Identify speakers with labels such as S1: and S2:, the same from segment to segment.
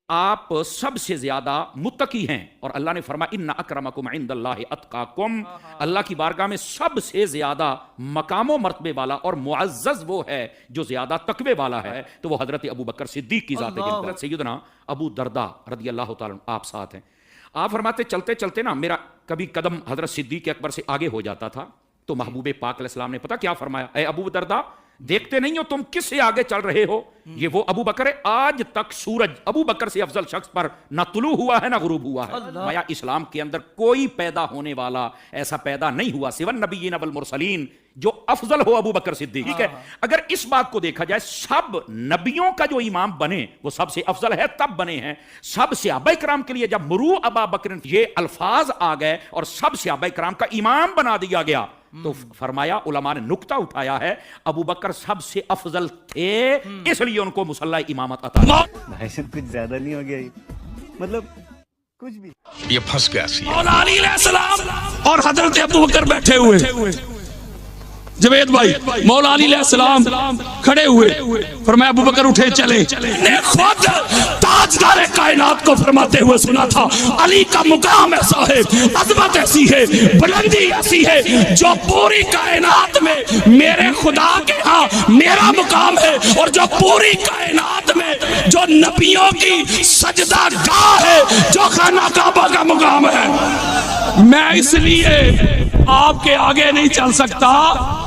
S1: आप सबसे ज्यादा मुत्तकी हैं। और अल्लाह ने फरमाया इन्ना अक्रमकुम इंदल्लाहि अत्काकुम, अल्लाह की बारगाह में सबसे ज्यादा मकामो मर्तबे वाला और मुअज़्ज़ज़ वो है जो ज्यादा तकवे वाला है, तो वो हजरत अबू बकर सिद्दीक की जात है। हजरत सैयदना अबू दरदा रदी अल्लाह तआला आप साथ हैं। आप फरमाते चलते चलते ना मेरा कभी कदम हजरत सिद्दीक अकबर से आगे हो जाता था, तो महबूब पाक अलैहिस्सलाम ने पता क्या फरमाया, ए अबू दरदा देखते नहीं हो तुम किससे आगे चल रहे हो, ये वो अबू बकर है, आज तक सूरज अबू बकर से अफजल शख्स पर ना तुलू हुआ है ना गुरूब हुआ है। माया इस्लाम के अंदर कोई पैदा होने वाला ऐसा पैदा नहीं हुआ सिवन नबीय्यीन वल मुरसलीन जो अफजल हो अबू बकर सिद्दीक। ठीक है, अगर इस बात को देखा जाए सब नबियों का जो इमाम बने वो सबसे अफजल है, तब बने हैं सब सहाबा इकराम के लिए जब मुरू अबा बकर ये अल्फाज आ गए और सब सहाबा इकराम का इमाम बना दिया गया, तो फरमाया उलमा ने नुक्ता उठाया है अबू बकर सबसे अफजल थे, इसलिए उनको मुसल्ला इमामत अता।
S2: भाई साहब कुछ ज्यादा नहीं हो गया ये? मतलब कुछ भी
S3: ये फंस गया सी।
S4: मौला अली अलैहिस्सलाम और हजरत अबू बकर बैठे हुए, जवेद भाई मौला अली अलैहिस्सलाम खड़े हुए, फरमाया अबू बकर उठे चले। ने खुद ताजदार कायनात को फरमाते हुए सुना था अली का मुकाम ऐसा है, अजमत ऐसी है, बुलंदी ऐसी है जो पूरी कायनात में मेरे खुदा के यहाँ मेरा मुकाम है, और जो पूरी कायनात में जो नबियों की सजदा गाह है, जो खाना काबा का मुकाम है। मैं इसलिए आपके आगे नहीं चल सकता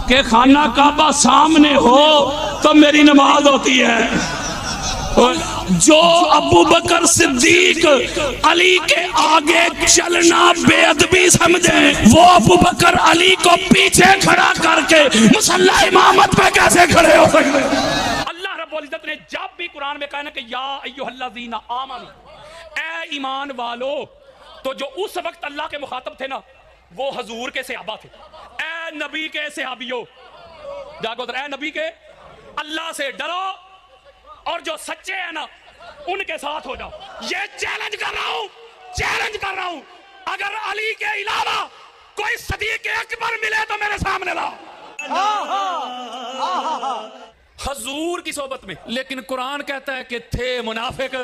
S4: कि खाना काबा सामने हो तो मेरी नमाज होती है। जो अबू बकर सिद्दीक अली के आगे चलना बेअदबी समझे, वो अबू बकर अली को पीछे खड़ा करके मुसल्ला इमामत पे कैसे खड़े हो सकते? अल्लाह रब्बुल इज्जत ने जब भी कुरान में कहा ना कि या अय्युहल्लज़ीना आमनू, ए ईमान वालो, तो जो उस वक्त अल्लाह के मुखातब थे ना वो हजूर के सहाबा थे। ए नबी के सहाबियों जागो, ए नबी के, अल्लाह से डरो और जो सच्चे हैं ना उनके साथ हो जाओ। ये चैलेंज कर रहा हूं, चैलेंज कर रहा हूं, अगर अली के अलावा कोई सदीक अकबर मिले तो मेरे सामने लाओ। हजूर की सोबत में, लेकिन कुरान कहता है कि थे मुनाफिक।